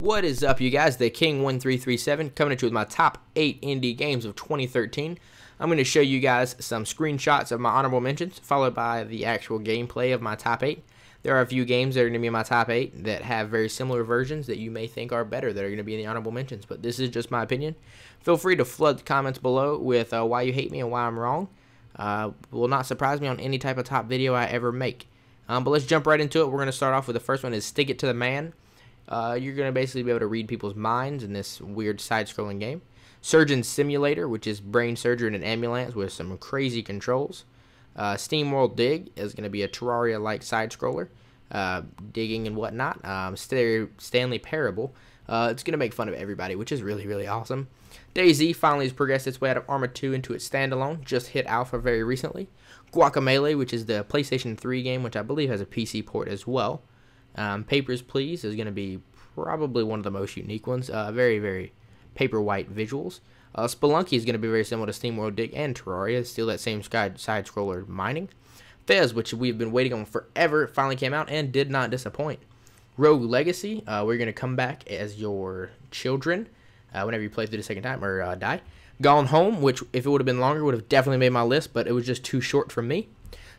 What is up, you guys? The King1337 coming at you with my top 8 indie games of 2013. I'm going to show you guys some screenshots of my honorable mentions, followed by the actual gameplay of my top 8. There are a few games that are going to be in my top 8 that have very similar versions that you may think are better that are going to be in the honorable mentions, but this is just my opinion. Feel free to flood the comments below with why you hate me and why I'm wrong. Will not surprise me on any type of top video I ever make. But let's jump right into it. We're going to start off with the first one is Stick It to the Man. You're going to basically be able to read people's minds in this weird side-scrolling game. Surgeon Simulator, which is brain surgery in an ambulance with some crazy controls. SteamWorld Dig is going to be a Terraria-like side-scroller, digging and whatnot. Stanley Parable, it's going to make fun of everybody, which is really, really awesome. DayZ finally has progressed its way out of Arma 2 into its standalone, just hit alpha very recently. Guacamelee, which is the PlayStation 3 game, which I believe has a PC port as well. Papers, Please is going to be probably one of the most unique ones. Very, very paper-white visuals. Spelunky is going to be very similar to SteamWorld Dig and Terraria. Still that same side-scroller mining. Fez, which we've been waiting on forever, finally came out and did not disappoint. Rogue Legacy, we're going to come back as your children whenever you play through the second time or die. Gone Home, which if it would have been longer would have definitely made my list, but it was just too short for me.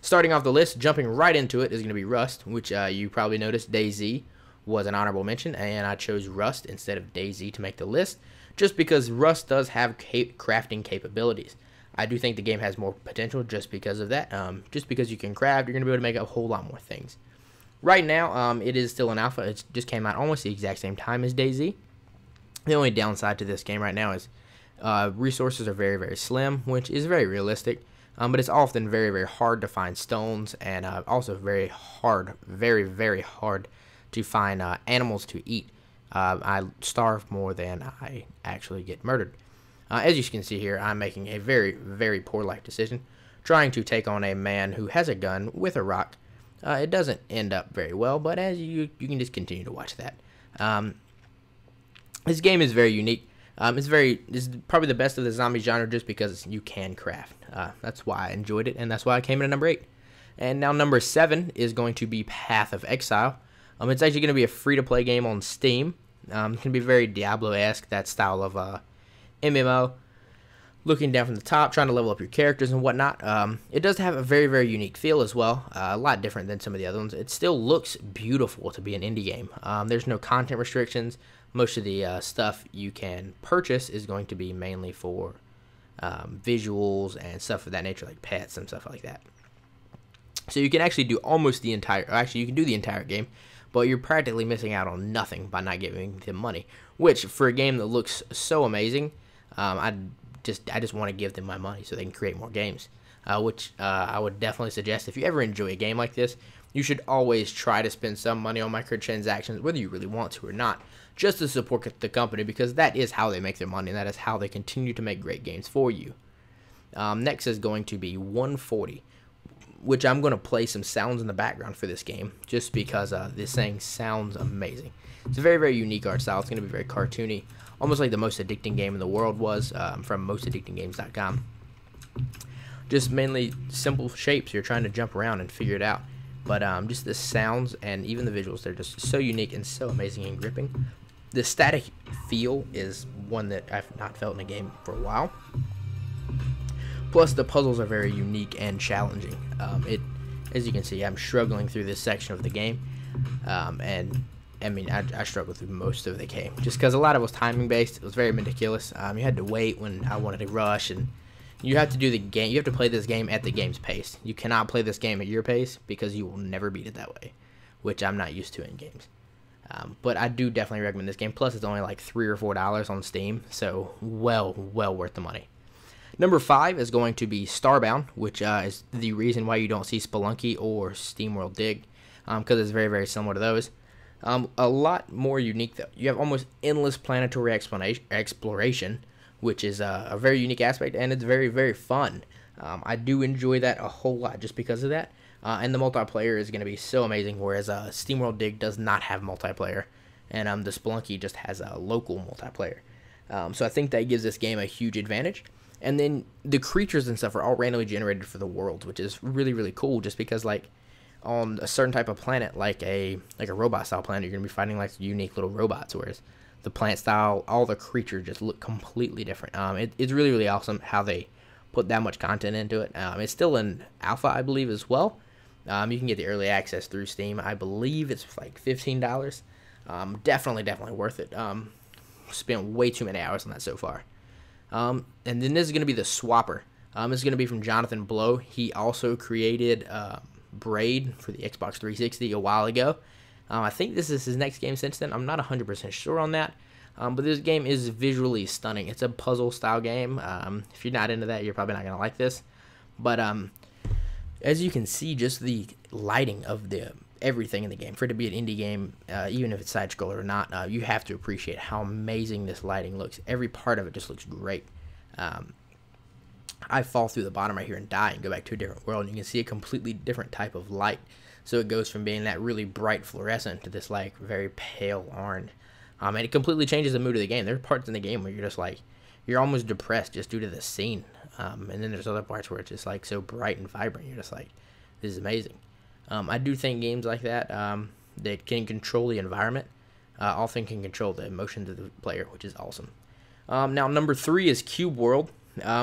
Starting off the list, jumping right into it, is going to be Rust, which you probably noticed DayZ was an honorable mention, and I chose Rust instead of DayZ to make the list, just because Rust does have crafting capabilities. I do think the game has more potential just because of that. Just because you can craft, you're going to be able to make a whole lot more things. Right now, it is still an alpha. It just came out almost the exact same time as DayZ. The only downside to this game right now is resources are very, very slim, which is very realistic. But it's often very, very hard to find stones, and also very, very hard to find animals to eat. I starve more than I actually get murdered. As you can see here, I'm making a very, very poor life decision, trying to take on a man who has a gun with a rock. It doesn't end up very well, but as you can just continue to watch that. This game is very unique. It's probably the best of the zombie genre just because you can craft. That's why I enjoyed it, and that's why I came in at number 8. And now number 7 is going to be Path of Exile. It's actually going to be a free-to-play game on Steam. It's going to be very Diablo-esque, that style of MMO. Looking down from the top, trying to level up your characters and whatnot. It does have a very, very unique feel as well. A lot different than some of the other ones. It still looks beautiful to be an indie game. There's no content restrictions. Most of the stuff you can purchase is going to be mainly for visuals and stuff of that nature, like pets and stuff like that. So you can actually do almost the entire, actually you can do the entire game, but you're practically missing out on nothing by not giving them money. Which, for a game that looks so amazing, I just want to give them my money so they can create more games. Which I would definitely suggest if you ever enjoy a game like this, you should always try to spend some money on microtransactions, whether you really want to or not, just to support the company, because that is how they make their money, and that is how they continue to make great games for you. Next is going to be 140, which I'm going to play some sounds in the background for this game, just because this thing sounds amazing. It's a very, very unique art style. It's going to be very cartoony, almost like the Most Addicting Game in the World was from mostaddictinggames.com. Just mainly simple shapes. You're trying to jump around and figure it out. But just the sounds and even the visuals, they're just so unique and so amazing and gripping. The static feel is one that I've not felt in a game for a while. Plus, the puzzles are very unique and challenging. As you can see, I'm struggling through this section of the game. And I mean, I struggled through most of the game. Just because a lot of it was timing based. It was very meticulous. You had to wait when I wanted to rush, and you have to do the game. You have to play this game at the game's pace. You cannot play this game at your pace because you will never beat it that way, which I'm not used to in games. But I do definitely recommend this game. Plus, it's only like $3 or $4 on Steam, so well worth the money. Number 5 is going to be Starbound, which is the reason why you don't see Spelunky or SteamWorld Dig, because it's very, very similar to those. A lot more unique, though. You have almost endless planetary exploration, which is a very unique aspect, and it's very, very fun. I do enjoy that a whole lot just because of that. And the multiplayer is going to be so amazing, whereas SteamWorld Dig does not have multiplayer, and the Spelunky just has a local multiplayer. So I think that gives this game a huge advantage. And then the creatures and stuff are all randomly generated for the worlds, which is really, really cool, just because, like, on a certain type of planet, like a robot style planet, you're gonna be fighting like unique little robots, whereas the plant style, all the creatures just look completely different. It's really, really awesome how they put that much content into it. It's still in alpha, I believe, as well. You can get the early access through Steam. I believe it's like $15. Definitely worth it. Spent way too many hours on that so far. And then this is going to be the Swapper. This is going to be from Jonathan Blow. He also created Braid for the Xbox 360 a while ago. I think this is his next game since then. I'm not 100% sure on that. But this game is visually stunning. It's a puzzle-style game. If you're not into that, you're probably not going to like this. But as you can see, just the lighting of everything in the game, for it to be an indie game, even if it's side-scroller or not, you have to appreciate how amazing this lighting looks. Every part of it just looks great. I fall through the bottom right here and die and go back to a different world, and you can see a completely different type of light. So it goes from being that really bright fluorescent to this like very pale orange. And it completely changes the mood of the game. There are parts in the game where you're just like, you're almost depressed just due to the scene. And then there's other parts where it's just like so bright and vibrant. You're just like, this is amazing. I do think games like that, that can control the environment, often can control the emotions of the player, which is awesome. Now, number 3 is Cube World,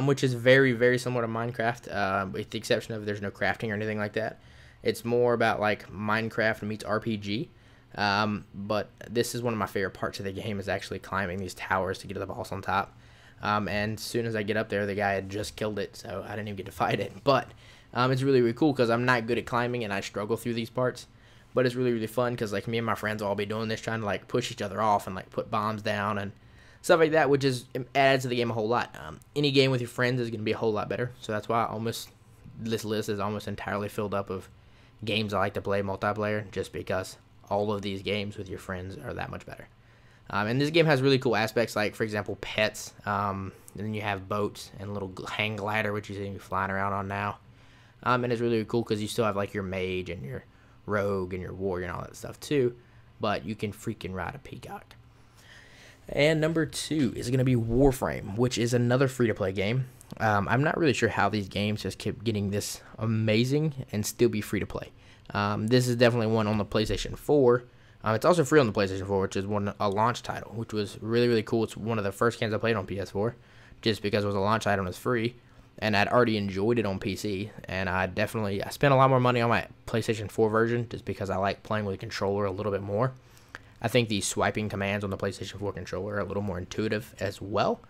which is very, very similar to Minecraft, with the exception of there's no crafting or anything like that. It's more about like Minecraft meets RPG. But this is one of my favorite parts of the game, is actually climbing these towers to get to the boss on top. And as soon as I get up there, the guy had just killed it, so I didn't even get to fight it. But it's really, really cool because I'm not good at climbing and I struggle through these parts. But it's really, really fun because like me and my friends will all be doing this, trying to like push each other off and like put bombs down and stuff like that, which is adds to the game a whole lot. Any game with your friends is going to be a whole lot better. So that's why this list is almost entirely filled up of games I like to play multiplayer, just because all of these games with your friends are that much better. And this game has really cool aspects, like, for example, pets. And then you have boats and a little hang glider, which you see me flying around on now. And it's really cool because you still have, like, your mage and your rogue and your warrior and all that stuff, too. But you can freaking ride a peacock. And number 2 is going to be Warframe, which is another free-to-play game. I'm not really sure how these games just keep getting this amazing and still be free-to-play. This is definitely one on the PlayStation 4. It's also free on the PlayStation 4, which is a launch title, which was really, really cool. It's one of the first games I played on PS4, just because it was a launch item and it was free, and I'd already enjoyed it on PC, and I spent a lot more money on my PlayStation 4 version, just because I like playing with a controller a little bit more. I think the swiping commands on the PlayStation 4 controller are a little more intuitive as well.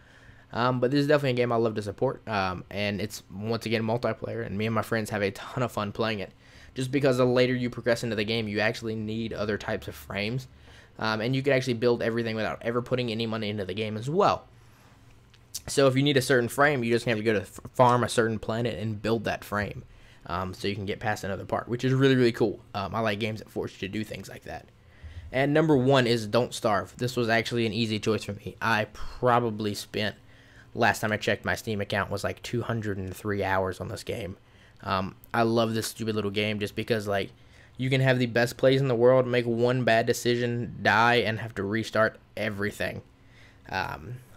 But this is definitely a game I love to support, and it's, once again, multiplayer, and me and my friends have a ton of fun playing it. Just because the later you progress into the game, you actually need other types of frames. And you can actually build everything without ever putting any money into the game as well. So if you need a certain frame, you just have to go to farm a certain planet and build that frame. So you can get past another part, which is really, really cool. I like games that force you to do things like that. And number 1 is Don't Starve. This was actually an easy choice for me. I probably spent, last time I checked my Steam account, was like 203 hours on this game. I love this stupid little game just because, like, you can have the best plays in the world, make one bad decision, die, and have to restart everything,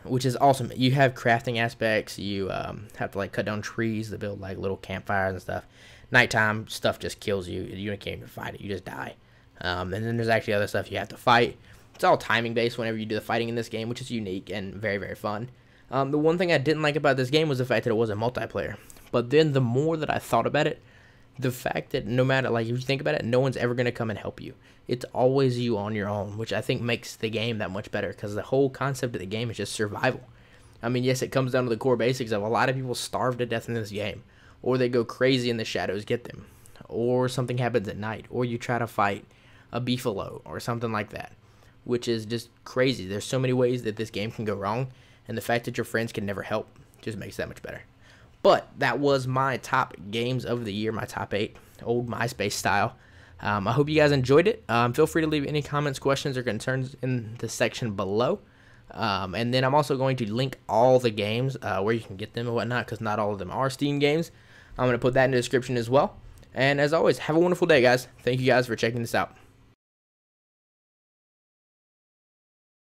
which is awesome. You have crafting aspects. You have to, like, cut down trees to build, like, little campfires and stuff. Nighttime, stuff just kills you. You can't even fight it. You just die. And then there's actually other stuff you have to fight. It's all timing-based whenever you do the fighting in this game, which is unique and very, very fun. The one thing I didn't like about this game was the fact that it wasn't multiplayer. But then the more that I thought about it, the fact that no matter, like, if you think about it, no one's ever going to come and help you. It's always you on your own, which I think makes the game that much better, because the whole concept of the game is just survival. I mean, yes, it comes down to the core basics of a lot of people starve to death in this game, or they go crazy and the shadows get them, or something happens at night, or you try to fight a beefalo or something like that, which is just crazy. There's so many ways that this game can go wrong, and the fact that your friends can never help just makes it that much better. But that was my top games of the year, my top 8, old MySpace style. I hope you guys enjoyed it. Feel free to leave any comments, questions, or concerns in the section below. And then I'm also going to link all the games where you can get them and whatnot, because not all of them are Steam games. I'm going to put that in the description as well. And as always, have a wonderful day, guys. Thank you guys for checking this out.